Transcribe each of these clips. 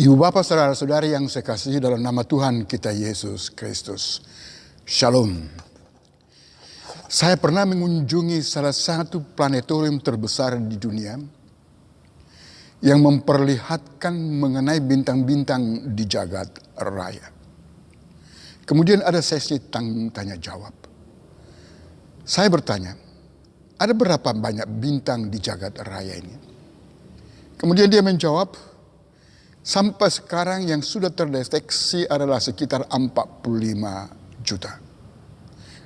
Ibu bapak saudara-saudari yang saya kasihi dalam nama Tuhan kita Yesus Kristus. Shalom. Saya pernah mengunjungi salah satu planetarium terbesar di dunia yang memperlihatkan mengenai bintang-bintang di jagat raya. Kemudian ada sesi tanya jawab. Saya bertanya, ada berapa banyak bintang di jagat raya ini? Kemudian dia menjawab, sampai sekarang yang sudah terdeteksi adalah sekitar 45 juta.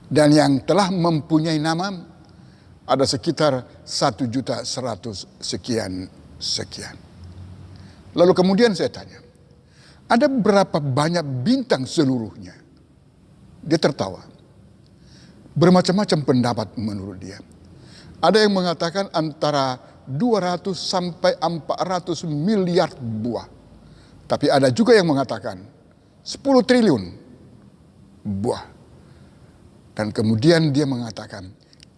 Dan yang telah mempunyai nama ada sekitar 1.100.000 sekian. Lalu kemudian saya tanya, ada berapa banyak bintang seluruhnya? Dia tertawa. Bermacam-macam pendapat menurut dia. Ada yang mengatakan antara 200 sampai 400 miliar buah. Tapi ada juga yang mengatakan 10 triliun buah. Dan kemudian dia mengatakan,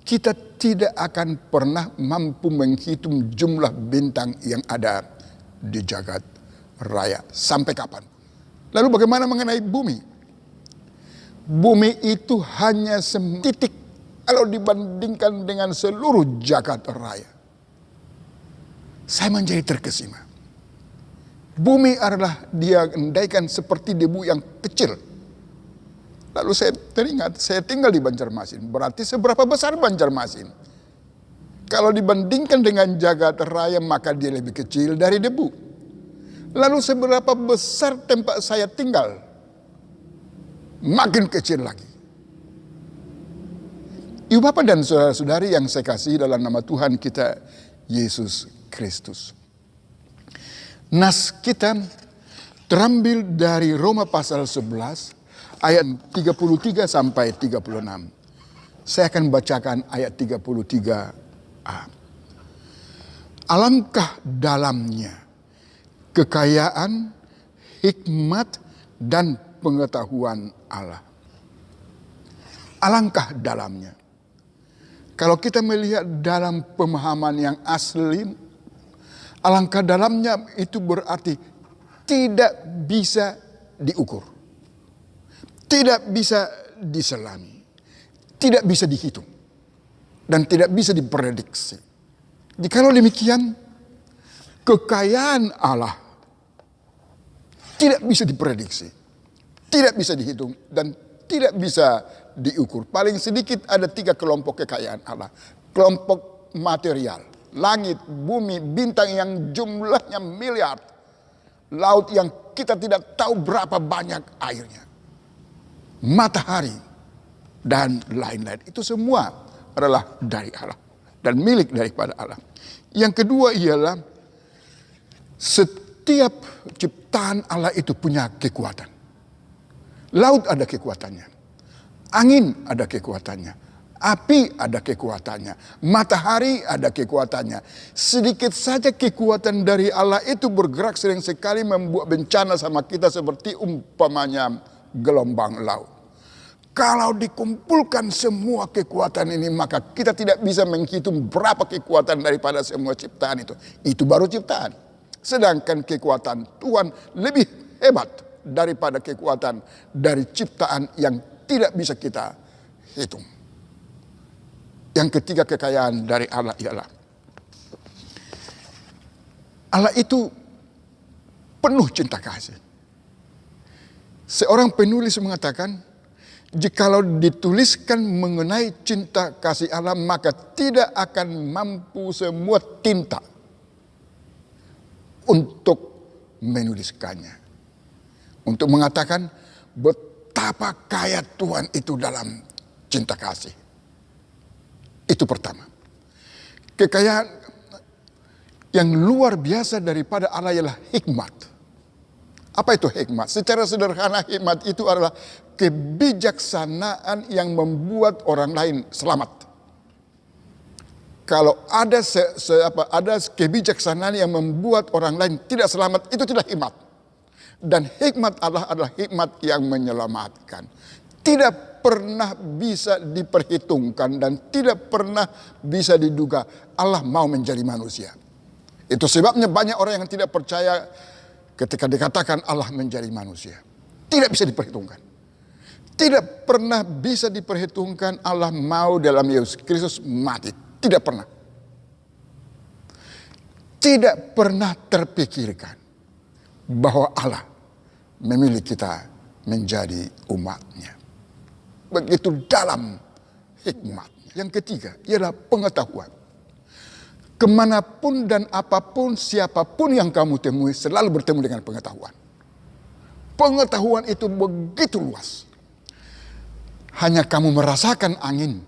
kita tidak akan pernah mampu menghitung jumlah bintang yang ada di jagat raya. Sampai kapan? Lalu bagaimana mengenai bumi? Bumi itu hanya setitik kalau dibandingkan dengan seluruh jagat raya. Saya menjadi terkesima. Bumi adalah dia andaikan seperti debu yang kecil. Lalu saya teringat, saya tinggal di Banjarmasin. Berarti seberapa besar Banjarmasin? Kalau dibandingkan dengan jagat raya maka dia lebih kecil dari debu. Lalu seberapa besar tempat saya tinggal? Makin kecil lagi. Ibu bapak dan saudara-saudari yang saya kasih dalam nama Tuhan kita Yesus Kristus. Nas kita terambil dari Roma pasal 11 ayat 33 sampai 36. Saya akan bacakan ayat 33a. Alangkah dalamnya kekayaan, hikmat, dan pengetahuan Allah. Alangkah dalamnya. Kalau kita melihat dalam pemahaman yang asli, alangkah dalamnya itu berarti tidak bisa diukur. Tidak bisa diselami. Tidak bisa dihitung. Dan tidak bisa diprediksi. Jikalau demikian, kekayaan Allah tidak bisa diprediksi. Tidak bisa dihitung dan tidak bisa diukur. Paling sedikit ada 3 kelompok kekayaan Allah. Kelompok material. Langit, bumi, bintang yang jumlahnya miliar. Laut yang kita tidak tahu berapa banyak airnya. Matahari dan lain-lain. Itu semua adalah dari Allah. Dan milik daripada Allah. Yang kedua ialah setiap ciptaan Allah itu punya kekuatan. Laut ada kekuatannya. Angin ada kekuatannya. Api ada kekuatannya, matahari ada kekuatannya. Sedikit saja kekuatan dari Allah itu bergerak sering sekali membuat bencana sama kita seperti umpamanya gelombang laut. Kalau dikumpulkan semua kekuatan ini maka kita tidak bisa menghitung berapa kekuatan daripada semua ciptaan itu. Itu baru ciptaan. Sedangkan kekuatan Tuhan lebih hebat daripada kekuatan dari ciptaan yang tidak bisa kita hitung. Yang ketiga kekayaan dari Allah ialah Allah itu penuh cinta kasih. Seorang penulis mengatakan, jikalau dituliskan mengenai cinta kasih Allah maka tidak akan mampu semua tinta untuk menuliskannya. Untuk mengatakan betapa kaya Tuhan itu dalam cinta kasih. Itu pertama. Kekayaan yang luar biasa daripada Allah ialah hikmat. Apa itu hikmat? Secara sederhana hikmat itu adalah kebijaksanaan yang membuat orang lain selamat. Kalau ada ada kebijaksanaan yang membuat orang lain tidak selamat, itu tidak hikmat. Dan hikmat Allah adalah hikmat yang menyelamatkan. Tidak pernah bisa diperhitungkan dan tidak pernah bisa diduga Allah mau menjadi manusia. Itu sebabnya banyak orang yang tidak percaya ketika dikatakan Allah menjadi manusia. Tidak bisa diperhitungkan. Tidak pernah bisa diperhitungkan Allah mau dalam Yesus Kristus mati. Tidak pernah. Tidak pernah terpikirkan bahwa Allah memilih kita menjadi umatnya. Begitu dalam hikmatnya. Yang ketiga ialah pengetahuan. Kemanapun dan apapun, siapapun yang kamu temui selalu bertemu dengan pengetahuan. Pengetahuan itu begitu luas. Hanya kamu merasakan angin,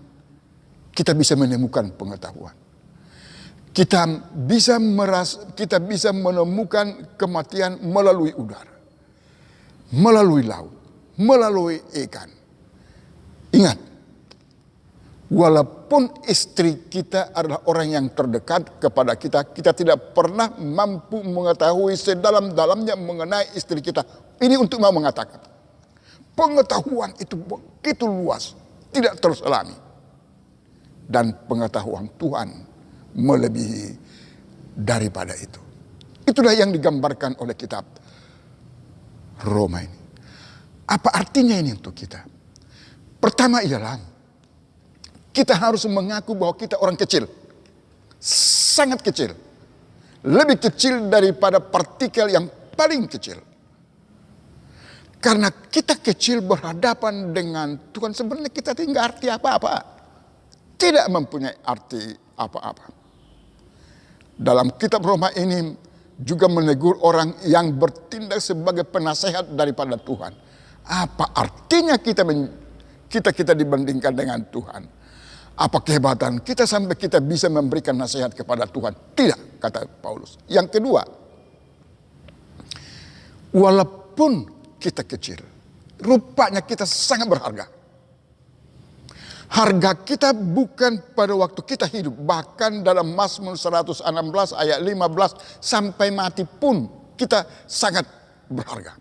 kita bisa menemukan pengetahuan. Kita bisa menemukan kematian melalui udara, melalui laut, melalui ikan. Ingat, walaupun istri kita adalah orang yang terdekat kepada kita, kita tidak pernah mampu mengetahui sedalam-dalamnya mengenai istri kita. Ini untuk mau mengatakan, pengetahuan itu begitu luas, tidak terselami. Dan pengetahuan Tuhan melebihi daripada itu. Itulah yang digambarkan oleh kitab Roma ini. Apa artinya ini untuk kita? Pertama ialah kita harus mengaku bahwa kita orang kecil. Sangat kecil. Lebih kecil daripada partikel yang paling kecil. Karena kita kecil berhadapan dengan Tuhan, sebenarnya kita tidak arti apa-apa. Tidak mempunyai arti apa-apa. Dalam kitab Roma ini juga menegur orang yang bertindak sebagai penasehat daripada Tuhan. Apa artinya kita dibandingkan dengan Tuhan? Apa kehebatan kita sampai kita bisa memberikan nasihat kepada Tuhan? Tidak, kata Paulus. Yang kedua, walaupun kita kecil, rupanya kita sangat berharga. Harga kita bukan pada waktu kita hidup. Bahkan dalam Mazmur 116 ayat 15 sampai mati pun kita sangat berharga.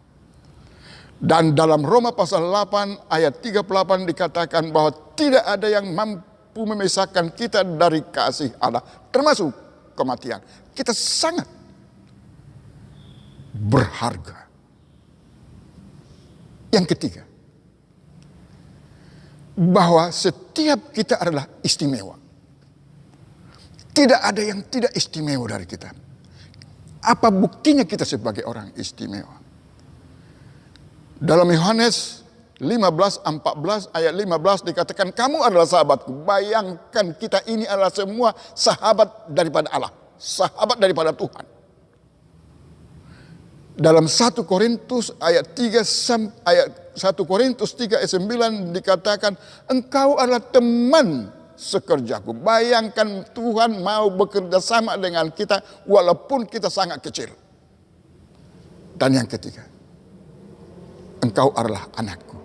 Dan dalam Roma pasal 8 ayat 38 dikatakan bahwa tidak ada yang mampu memisahkan kita dari kasih Allah. Termasuk kematian. Kita sangat berharga. Yang ketiga, bahwa setiap kita adalah istimewa. Tidak ada yang tidak istimewa dari kita. Apa buktinya kita sebagai orang istimewa? Dalam Yohanes 15:14 ayat 15 dikatakan, kamu adalah sahabatku. Bayangkan kita ini adalah semua sahabat daripada Allah. Sahabat daripada Tuhan. Dalam 1 Korintus ayat 3 ayat 9 dikatakan, engkau adalah teman sekerjaku. Bayangkan Tuhan mau bekerja sama dengan kita walaupun kita sangat kecil. Dan yang ketiga, engkau adalah anakku.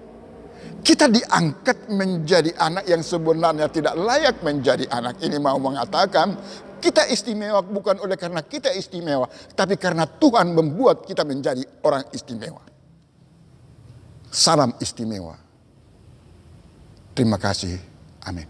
Kita diangkat menjadi anak yang sebenarnya tidak layak menjadi anak. Ini mau mengatakan kita istimewa bukan oleh karena kita istimewa, tapi karena Tuhan membuat kita menjadi orang istimewa. Salam istimewa. Terima kasih. Amin.